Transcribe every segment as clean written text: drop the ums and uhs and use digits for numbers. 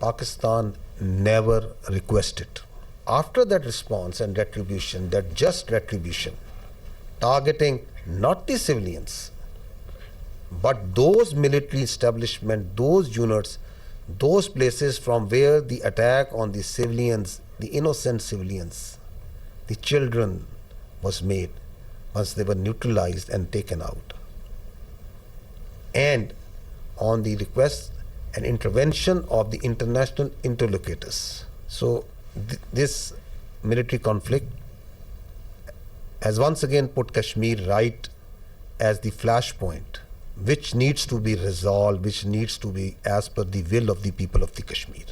Pakistan never requested. After that response and retribution, that just retribution, targeting not the civilians, but those military establishments, those units, those places from where the attack on the civilians, the innocent civilians, the children was made, once they were neutralized and taken out. And on the request and intervention of the international interlocutors. So this military conflict has once again put Kashmir right as the flashpoint, which needs to be resolved, which needs to be as per the will of the people of the Kashmir.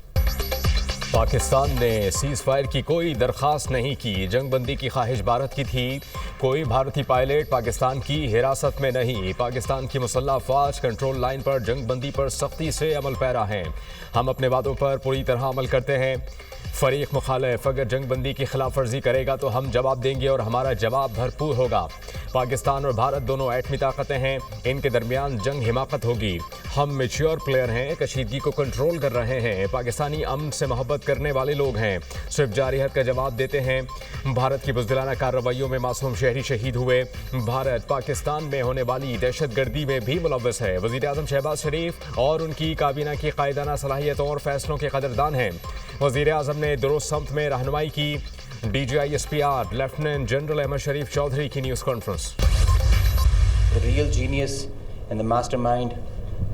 Pakistan نے cease fire کی کوئی درخواست نہیں کی. جنگ بندی کی خواہش بھارت کی تھی. کوئی بھارتی پائلٹ پاکستان کی حراست میں نہیں. پاکستان کی مسلح افواج کنٹرول لائن پر جنگ بندی پر سختی سے عمل پیرا ہیں. ہم اپنے وعدوں پر پوری طرح عمل کرتے ہیں. فریق مخالف اگر جنگ بندی کی خلاف ورزی کرے گا تو ہم جواب دیں گے اور ہمارا جواب بھرپور ہوگا. پاکستان اور بھارت دونوں ایٹمی طاقتیں ہیں. ان کے درمیان جنگ حماقت ہوگی. ہم میچیور پلیئر ہیں, کشیدگی کو کنٹرول کر رہے ہیں. پاکستانی امن سے محبت کرنے والے لوگ ہیں, صرف جارحیت کا جواب دیتے ہیں. بھارت کی بزدلانہ کارروائیوں میں معصوم شہری شہید ہوئے. بھارت پاکستان میں ہونے والی دہشت گردی میں بھی ملوث ہے. وزیر اعظم شہباز شریف اور ان کی کابینہ کی قائدانہ صلاحیتوں اور فیصلوں کے قدردان ہیں. وزیر اعظم نے درست سمت میں رہنمائی کی. D G I S P R lieutenant general Ahmad Sharif Chaudhry کی news conference. The real genius and the mastermind,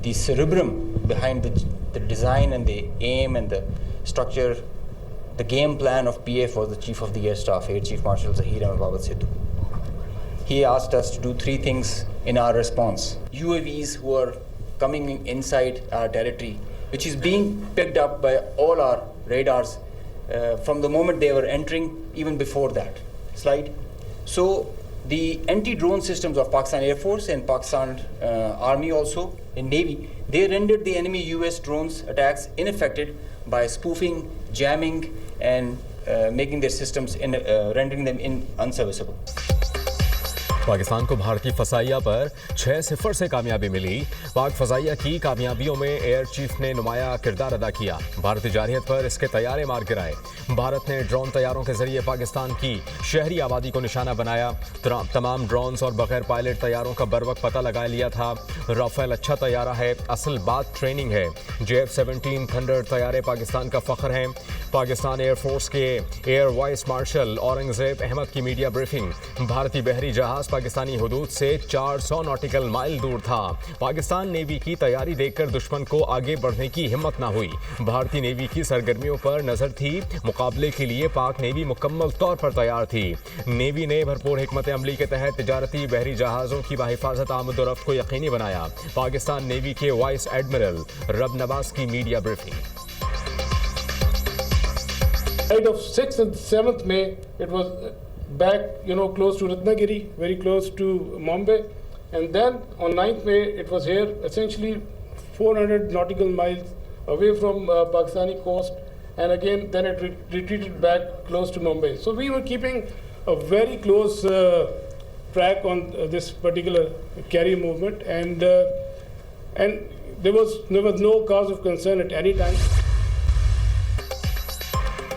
the cerebrum behind the design and the aim and the structure, the game plan of PF was the Chief of the Air Staff, Air Chief Marshal Zahir Ahmed Babad Sidhu. He asked us to do 3 things in our response. UAVs who are coming inside our territory, which is being picked up by all our radars from the moment they were entering, even before that. Slide. So the anti-drone systems of Pakistan Air Force and Pakistan Army also and Navy, they rendered the enemy US drones attacks ineffective by spoofing, jamming and making their systems rendering them unserviceable. Pakistan کو بھارتی فضائیہ پر 6-0 سے کامیابی ملی. پاک فضائیہ کی کامیابیوں میں ایئر چیف نے نمایاں کردار ادا کیا. بھارتی جارحیت پر اس کے طیارے مار گرائے. بھارت نے ڈرون طیاروں کے ذریعے پاکستان کی شہری آبادی کو نشانہ بنایا. تمام ڈرونز اور بغیر پائلٹ طیاروں کا بروقت پتہ لگا لیا تھا. رافیل اچھا طیارہ ہے, اصل بات ٹریننگ ہے. JF-17 تھنڈر طیارے پاکستان کا فخر ہیں. پاکستان ایئر فورس کے air vice marshal Aurangzeb Ahmad کی میڈیا بریفنگ. بھارتی بحری جہاز پاکستانی حدود سے 400 ناٹیکل مائل دور تھا. پاکستان نیوی کی تیاری دیکھ کر دشمن کو آگے بڑھنے کی ہمت نہ ہوئی. بھارتی نیوی کی سرگرمیوں پر نظر تھی. مقابلے کے لیے پاک نیوی مکمل طور پر تیار تھی. نیوی نے بھرپور حکمت عملی کے تحت تجارتی بحری جہازوں کی بحفاظت آمد و رفت کو یقینی بنایا. پاکستان نیوی کے وائس ایڈمرل رب نواز کی media briefing. Of 6th and 7th May, it was back, close to Ratnagiri, very close to Mumbai. And then on 9th May, it was here, essentially 400 nautical miles away from Pakistani coast. And again, then it retreated back close to Mumbai. So we were keeping a very close track on this particular carrier movement. And there was no cause of concern at any time.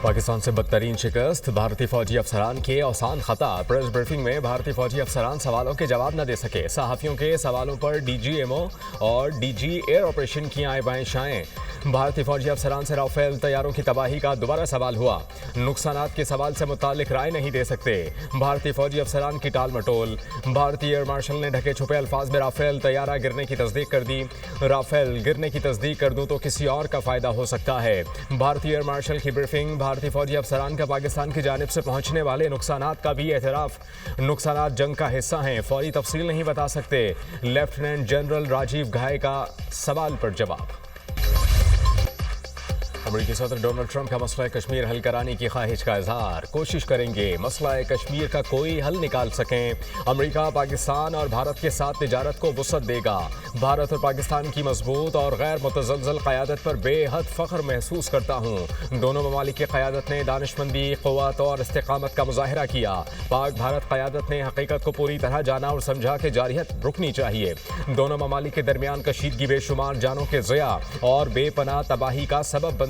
Pakistan سے بدترین شکست. بھارتی فوجی افسران کے آسان خطا. Press briefing میں بھارتی فوجی افسران سوالوں کے جواب نہ دے سکے. صحافیوں کے سوالوں پر ڈی جی ایم او اور ڈی جی ایئر آپریشن کی آئیں بائیں شائیں. بھارتی فوجی افسران سے رافیل طیاروں کی تباہی کا دوبارہ سوال ہوا. نقصانات کے سوال سے متعلق رائے نہیں دے سکتے. بھارتی فوجی افسران کی ٹال مٹول. بھارتی ایئر مارشل نے ڈھکے چھپے الفاظ میں رافیل طیارہ گرنے کی تصدیق کر دی. رافیل گرنے کی تصدیق کر دوں تو کسی اور کا فائدہ ہو سکتا ہے. بھارتی ایئر مارشل کی بریفنگ. بھارتی فوجی افسران کا پاکستان کی جانب سے پہنچنے والے نقصانات کا بھی اعتراف. نقصانات جنگ کا حصہ ہیں, فوری تفصیل نہیں بتا سکتے. لیفٹیننٹ جنرل راجیو گھائے کا سوال پر جواب. امریکی صدر ڈونلڈ ٹرمپ کا مسئلہ کشمیر حل کرانے کی خواہش کا اظہار. کوشش کریں گے مسئلہ کشمیر کا کوئی حل نکال سکیں. امریکہ پاکستان اور بھارت کے ساتھ تجارت کو وسعت دے گا. بھارت اور پاکستان کی مضبوط اور غیر متزلزل قیادت پر بے حد فخر محسوس کرتا ہوں. دونوں ممالک کی قیادت نے دانشمندی, قوت اور استقامت کا مظاہرہ کیا. پاک بھارت قیادت نے حقیقت کو پوری طرح جانا اور سمجھا کہ جارحیت رکنی چاہیے. دونوں ممالک کے درمیان کشیدگی بے شمار جانوں کے ضیاع اور بے پناہ تباہی کا سبب بن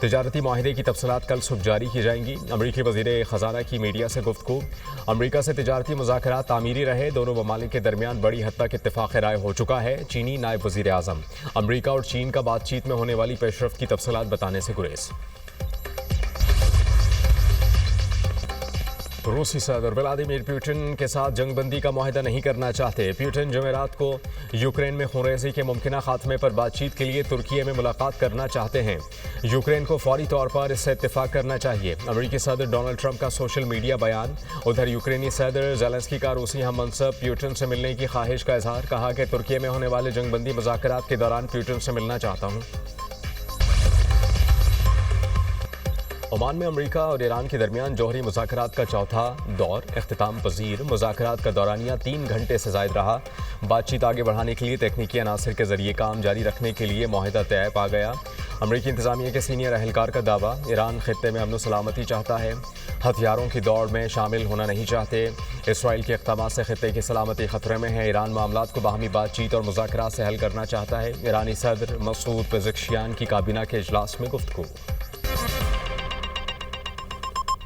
تجارتی معاہدے کی تفصیلات کل صبح جاری کی جائیں گی. امریکی وزیر خزانہ کی میڈیا سے گفتگو. امریکہ سے تجارتی مذاکرات تعمیری رہے. دونوں ممالک کے درمیان بڑی حد تک اتفاق رائے ہو چکا ہے. چینی نائب وزیر اعظم. امریکہ اور چین کا بات چیت میں ہونے والی پیش رفت کی تفصیلات بتانے سے گریز. روسی صدر ولادیمیر پوٹن کے ساتھ جنگ بندی کا معاہدہ نہیں کرنا چاہتے. پوٹن جمعرات کو یوکرین میں خونریزی کے ممکنہ خاتمے پر بات چیت کے لیے ترکی میں ملاقات کرنا چاہتے ہیں. یوکرین کو فوری طور پر اس سے اتفاق کرنا چاہیے. امریکی صدر ڈونلڈ ٹرمپ کا سوشل میڈیا بیان. ادھر یوکرینی صدر زیلنسکی کا روسی ہم منصب پیوٹن سے ملنے کی خواہش کا اظہار. کہا کہ ترکی میں ہونے والے جنگ بندی مذاکرات کے دوران پیوٹن سے ملنا چاہتا ہوں. عمان میں امریکہ اور ایران کے درمیان جوہری مذاکرات کا چوتھا دور اختتام پذیر. مذاکرات کا دورانیہ 3 گھنٹے سے زائد رہا. بات چیت آگے بڑھانے کے لیے تکنیکی عناصر کے ذریعے کام جاری رکھنے کے لیے معاہدہ طے پا گیا. امریکی انتظامیہ کے سینئر اہلکار کا دعویٰ. ایران خطے میں امن و سلامتی چاہتا ہے. ہتھیاروں کی دوڑ میں شامل ہونا نہیں چاہتے. اسرائیل کے اقدامات سے خطے کی سلامتی خطرے میں ہے. ایران معاملات کو باہمی بات چیت اور مذاکرات سے حل کرنا چاہتا ہے. ایرانی صدر مسعود پزشکیان کی کابینہ کے اجلاس میں گفتگو.